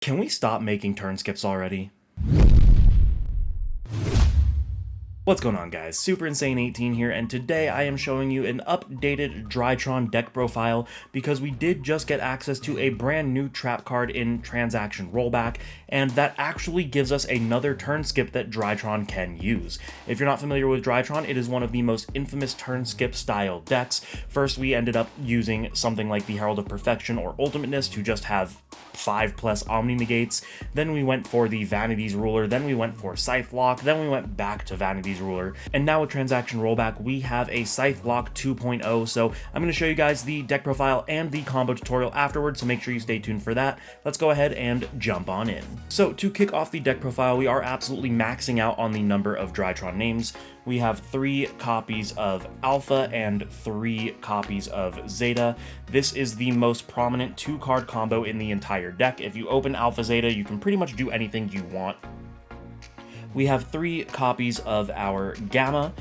Can we stop making turn skips already? What's going on, guys? Super Insane 18 here, and today I am showing you an updated Drytron deck profile because we did just get access to a brand new trap card in Transaction Rollback, and that actually gives us another turn skip that Drytron can use. If you're not familiar with Drytron, it is one of the most infamous turn skip style decks. First, we ended up using something like the Herald of Perfection or Ultimateness to just have 5+ Omni Negates, then we went for the Vanity's Ruler, then we went for Scythe Lock, then we went back to Vanity's Ruler, and now with Transaction Rollback we have a Scythe Lock 2.0, so I'm going to show you guys the deck profile and the combo tutorial afterwards, so make sure you stay tuned for that. Let's go ahead and jump on in. So to kick off the deck profile, we are absolutely maxing out on the number of Drytron names. We have 3 copies of Alpha and 3 copies of Zeta. This is the most prominent 2-card combo in the entire deck. If you open Alpha Zeta, you can pretty much do anything you want. We have 3 copies of our Gamma,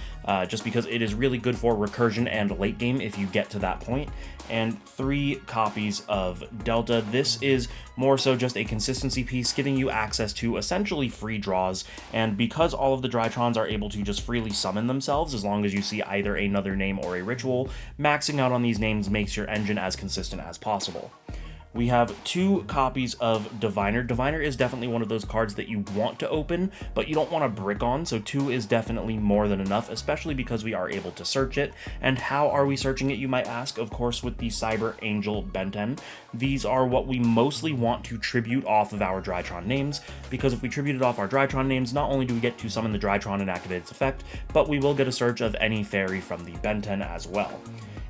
just because it is really good for recursion and late game if you get to that point, and 3 copies of Delta. This is more so just a consistency piece, giving you access to essentially free draws, and because all of the Drytrons are able to just freely summon themselves as long as you see either another name or a ritual, maxing out on these names makes your engine as consistent as possible. We have 2 copies of Diviner. Diviner is definitely one of those cards that you want to open, but you don't want to brick on, so 2 is definitely more than enough, especially because we are able to search it. And how are we searching it, you might ask? Of course, with the Cyber Angel Benten. These are what we mostly want to tribute off of our Drytron names, because if we tributed off our Drytron names, not only do we get to summon the Drytron and activate its effect, but we will get a search of any fairy from the Benten as well.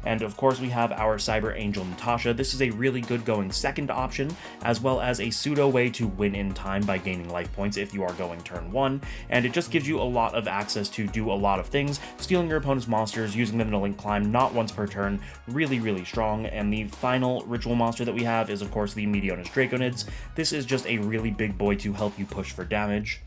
And of course we have our Cyber Angel Natasha. This is a really good going second option, as well as a pseudo way to win in time by gaining life points if you are going turn 1, and it just gives you a lot of access to do a lot of things, stealing your opponent's monsters, using them to link climb, not once per turn, really strong. And the final ritual monster that we have is of course the Meteonis Draconids. This is just a really big boy to help you push for damage.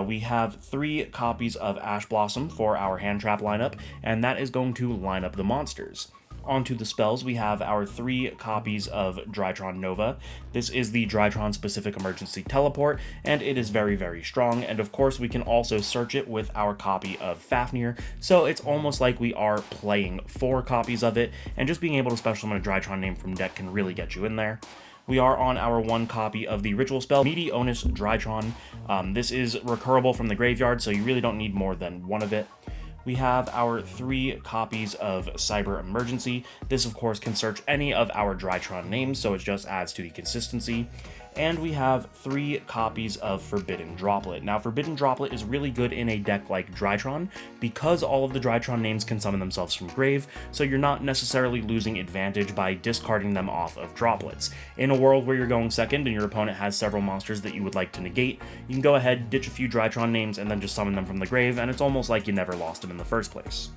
We have 3 copies of Ash Blossom for our hand trap lineup, and that is going to line up the monsters. Onto the spells, we have our 3 copies of Drytron Nova. This is the Drytron specific emergency teleport, and it is very strong, and of course we can also search it with our copy of Fafnir, so it's almost like we are playing 4 copies of it, and just being able to special summon a Drytron name from deck can really get you in there. We are on our 1 copy of the ritual spell, Meteonis Drytron. This is recurable from the graveyard, so you really don't need more than 1 of it. We have our 3 copies of Cyber Emergency. This, of course, can search any of our Drytron names, so it just adds to the consistency. And we have 3 copies of Forbidden Droplet. Now, Forbidden Droplet is really good in a deck like Drytron because all of the Drytron names can summon themselves from grave, so you're not necessarily losing advantage by discarding them off of droplets. In a world where you're going second and your opponent has several monsters that you would like to negate, you can go ahead, ditch a few Drytron names, and then just summon them from the grave, and it's almost like you never lost them in the first place.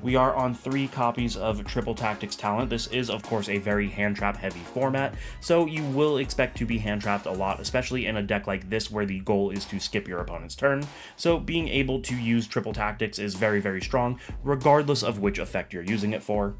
We are on 3 copies of Triple Tactics Talent. This is, of course, a very hand trap heavy format, so you will expect to be hand trapped a lot, especially in a deck like this where the goal is to skip your opponent's turn. So being able to use Triple Tactics is very strong, regardless of which effect you're using it for.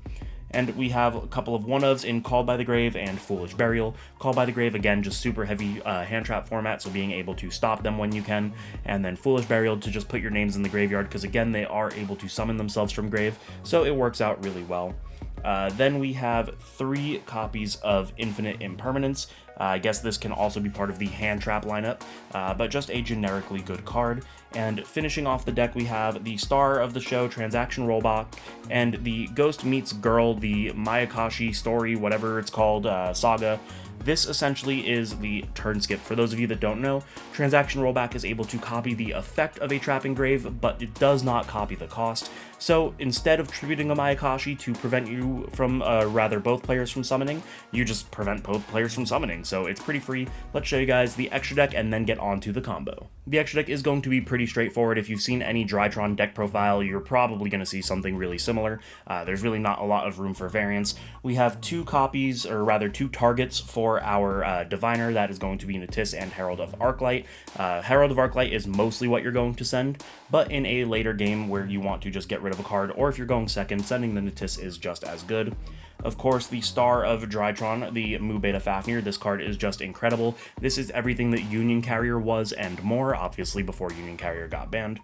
And we have a couple of 1-ofs in Called by the Grave and Foolish Burial. Called by the Grave, again, just super heavy hand trap format, so being able to stop them when you can. And then Foolish Burial to just put your names in the graveyard, because again, they are able to summon themselves from grave, so it works out really well. Then we have 3 copies of Infinite Impermanence. I guess this can also be part of the hand trap lineup, but just a generically good card. And finishing off the deck, we have the star of the show, Transaction Rollback, and the Ghost Meets Girl, the Mayakashi story, whatever it's called, saga. This essentially is the turn skip. For those of you that don't know, Transaction Rollback is able to copy the effect of a Trapping Grave, but it does not copy the cost. So instead of tributing a Mayakashi to prevent you from, both players from summoning, you just prevent both players from summoning, so it's pretty free. Let's show you guys the extra deck and then get on to the combo. The extra deck is going to be pretty straightforward. If you've seen any Drytron deck profile, you're probably going to see something really similar. There's really not a lot of room for variance. We have 2 copies, or rather 2 targets for our Diviner. That is going to be Natis and Herald of Arclight. Herald of Arclight is mostly what you're going to send, but in a later game where you want to just get rid of a card, or if you're going second, sending the Natis is just as good. Of course, the star of Drytron, the Mu Beta Fafnir. This card is just incredible. This is everything that Union Carrier was and more, obviously before Union Carrier got banned.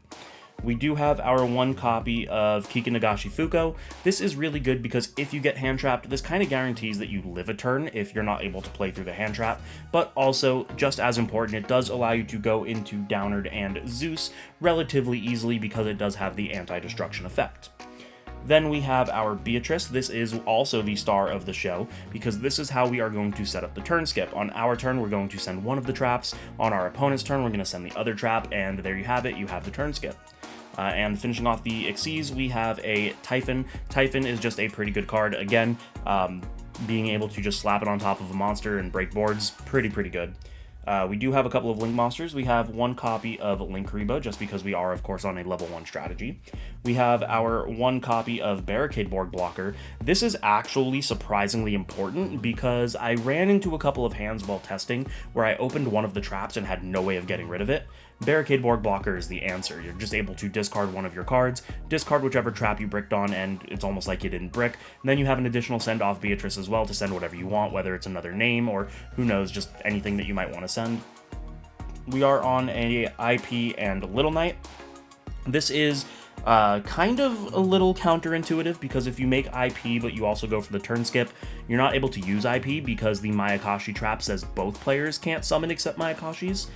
We do have our one copy of Kikinagashi Fuko. This is really good because if you get hand trapped, this kind of guarantees that you live a turn if you're not able to play through the hand trap, but also, just as important, it does allow you to go into Downard and Zeus relatively easily because it does have the anti-destruction effect. Then we have our Beatrice. This is also the star of the show, because this is how we are going to set up the turn skip. On our turn, we're going to send one of the traps. On our opponent's turn, we're going to send the other trap, and there you have it, you have the turn skip. And finishing off the Xyz, we have a Typhon. Typhon is just a pretty good card. Again, being able to just slap it on top of a monster and break boards, pretty good. We do have a couple of Link monsters. We have one copy of Link Reba, just because we are, of course, on a level 1 strategy. We have our one copy of Barricade Board Blocker. This is actually surprisingly important because I ran into a couple of hands while testing where I opened one of the traps and had no way of getting rid of it. Barricade Board Blocker is the answer. You're just able to discard one of your cards, discard whichever trap you bricked on, and it's almost like you didn't brick. And then you have an additional send off Beatrice as well to send whatever you want, whether it's another name or who knows, just anything that you might want to send. We are on a IP and Little Knight. This is kind of a little counterintuitive because if you make IP but you also go for the turn skip, you're not able to use IP because the Mayakashi trap says both players can't summon except Mayakashis.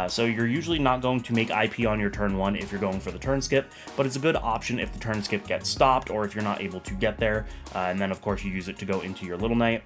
So you're usually not going to make IP on your turn 1 if you're going for the turn skip, but it's a good option if the turn skip gets stopped or if you're not able to get there, and then of course you use it to go into your Little Knight.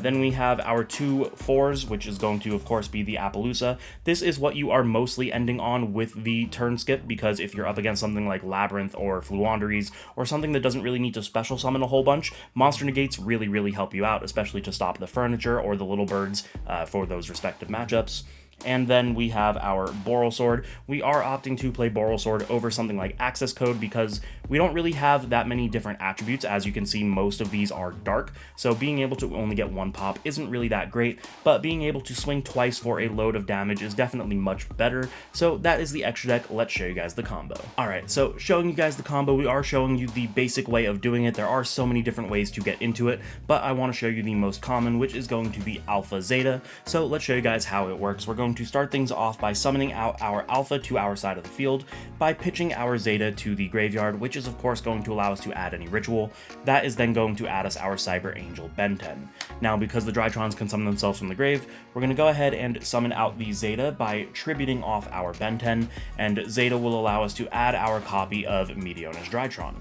Then we have our 2 4s, which is going to of course be the Appaloosa. This is what you are mostly ending on with the turn skip, because if you're up against something like Labyrinth or Fluanderies or something that doesn't really need to special summon a whole bunch, Monster Negates really help you out, especially to stop the furniture or the little birds for those respective matchups. And then we have our Boral Sword. We are opting to play Boral Sword over something like Access Code because we don't really have that many different attributes. As you can see, most of these are dark, so being able to only get 1 pop isn't really that great, but being able to swing twice for a load of damage is definitely much better. So that is the extra deck. Let's show you guys the combo. Alright, so showing you guys the combo, we are showing you the basic way of doing it. There are so many different ways to get into it, but I want to show you the most common, which is going to be Alpha Zeta. So let's show you guys how it works. We're going to start things off by summoning out our Alpha to our side of the field by pitching our Zeta to the graveyard, which is of course going to allow us to add any ritual. That is then going to add us our Cyber Angel Ben 10. Now, because the Drytrons can summon themselves from the grave, we're going to go ahead and summon out the Zeta by tributing off our Ben 10, and Zeta will allow us to add our copy of Meteona's Drytron.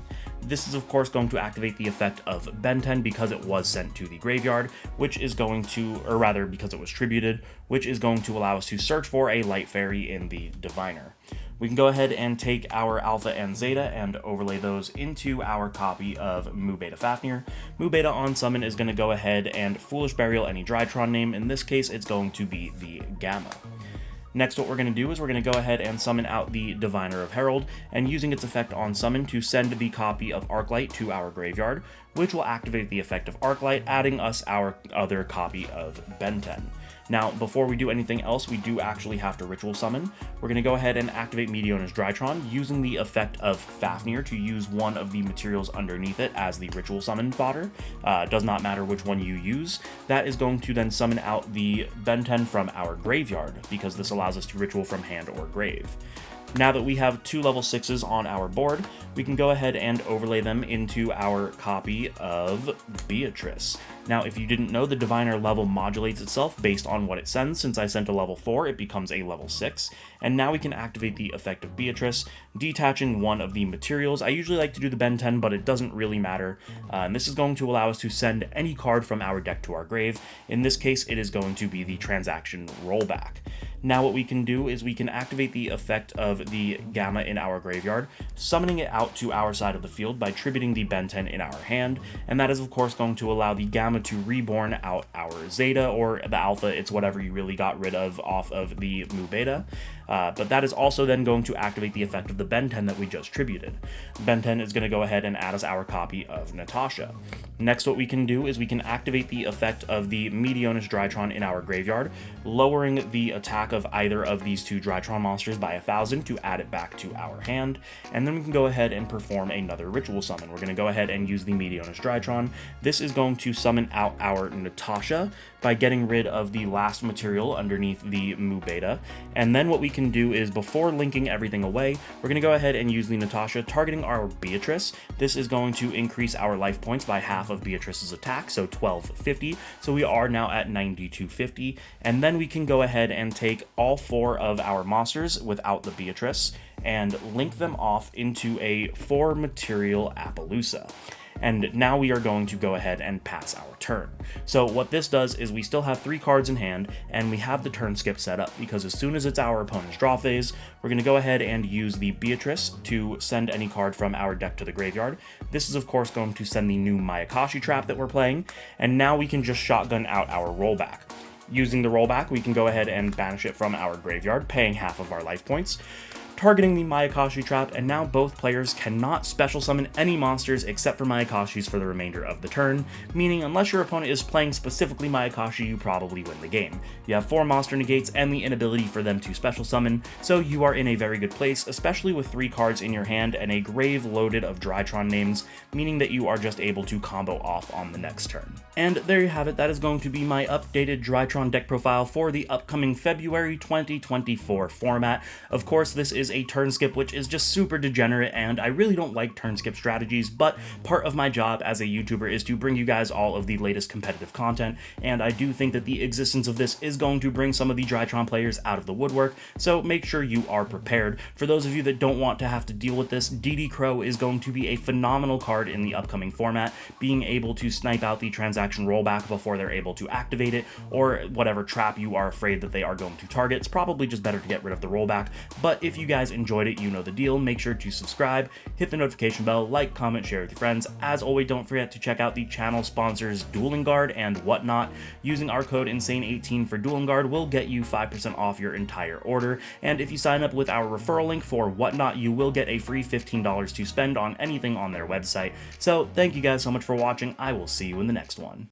This is of course going to activate the effect of Ben 10 because it was sent to the graveyard, which is going to, or rather because it was tributed, which is going to allow us to search for a Light Fairy in the Diviner. We can go ahead and take our Alpha and Zeta and overlay those into our copy of Mu Beta Fafnir. Mu Beta on summon is going to go ahead and Foolish Burial any Drytron name. In this case, it's going to be the Gamma. Next, what we're going to do is we're going to go ahead and summon out the Diviner of Herald, and using its effect on summon to send the copy of Arclight to our graveyard, which will activate the effect of Arclight, adding us our other copy of Ben 10. Now, before we do anything else, we do actually have to ritual summon. We're going to go ahead and activate Meteona's Drytron, using the effect of Fafnir to use one of the materials underneath it as the ritual summon fodder. Does not matter which one you use. That is going to then summon out the Ben 10 from our graveyard, because this allows us to ritual from hand or grave. Now that we have 2 level 6s on our board, we can go ahead and overlay them into our copy of Beatrice. Now, if you didn't know, the Diviner level modulates itself based on what it sends. Since I sent a level 4, it becomes a level 6. And now we can activate the effect of Beatrice, detaching one of the materials. I usually like to do the Ben 10, but it doesn't really matter. And this is going to allow us to send any card from our deck to our grave. In this case, it is going to be the Transaction Rollback. Now what we can do is we can activate the effect of the Gamma in our graveyard, summoning it out to our side of the field by tributing the Ben 10 in our hand, and that is of course going to allow the Gamma to reborn out our Zeta, or the Alpha. It's whatever you really got rid of off of the Mu Beta. But that is also then going to activate the effect of the Ben 10 that we just tributed. Ben 10 is going to go ahead and add us our copy of Natasha. Next, what we can do is we can activate the effect of the Meteona's Drytron in our graveyard, lowering the attack of either of these two Drytron monsters by 1,000 to add it back to our hand, and then we can go ahead and perform another ritual summon. We're going to go ahead and use the Meteonis Drytron. This is going to summon out our Natasha by getting rid of the last material underneath the Mu Beta, and then what we can do is, before linking everything away, we're going to go ahead and use the Natasha targeting our Beatrice. This is going to increase our life points by half of Beatrice's attack, so 1250, so we are now at 9250, and then we can go ahead and take all 4 of our monsters without the Beatrice and link them off into a 4 material Appaloosa. And now we are going to go ahead and pass our turn. So what this does is we still have 3 cards in hand, and we have the turn skip set up, because as soon as it's our opponent's draw phase, we're going to go ahead and use the Beatrice to send any card from our deck to the graveyard. This is of course going to send the new Mayakashi trap that we're playing, and now we can just shotgun out our rollback. Using the rollback, we can go ahead and banish it from our graveyard, paying half of our life points, targeting the Mayakashi trap, and now both players cannot special summon any monsters except for Mayakashis for the remainder of the turn, meaning unless your opponent is playing specifically Mayakashi, you probably win the game. You have 4 monster negates and the inability for them to special summon, so you are in a very good place, especially with 3 cards in your hand and a grave loaded of Drytron names, meaning that you are just able to combo off on the next turn. And there you have it. That is going to be my updated Drytron deck profile for the upcoming February 2024 format. Of course, this is a turn skip, which is just super degenerate, and I really don't like turn skip strategies, but part of my job as a YouTuber is to bring you guys all of the latest competitive content, and I do think that the existence of this is going to bring some of the Drytron players out of the woodwork, so make sure you are prepared. For those of you that don't want to have to deal with this, DD Crow is going to be a phenomenal card in the upcoming format, being able to snipe out the transaction rollback before they're able to activate it, or whatever trap you are afraid that they are going to target. It's probably just better to get rid of the rollback, but if you guys enjoyed it, you know the deal. Make sure to subscribe, hit the notification bell, like, comment, share with your friends. As always, don't forget to check out the channel sponsors Dueling Guard and Whatnot. Using our code Insane18 for Dueling Guard will get you 5% off your entire order, and if you sign up with our referral link for Whatnot, you will get a free $15 to spend on anything on their website. So thank you guys so much for watching. I will see you in the next one.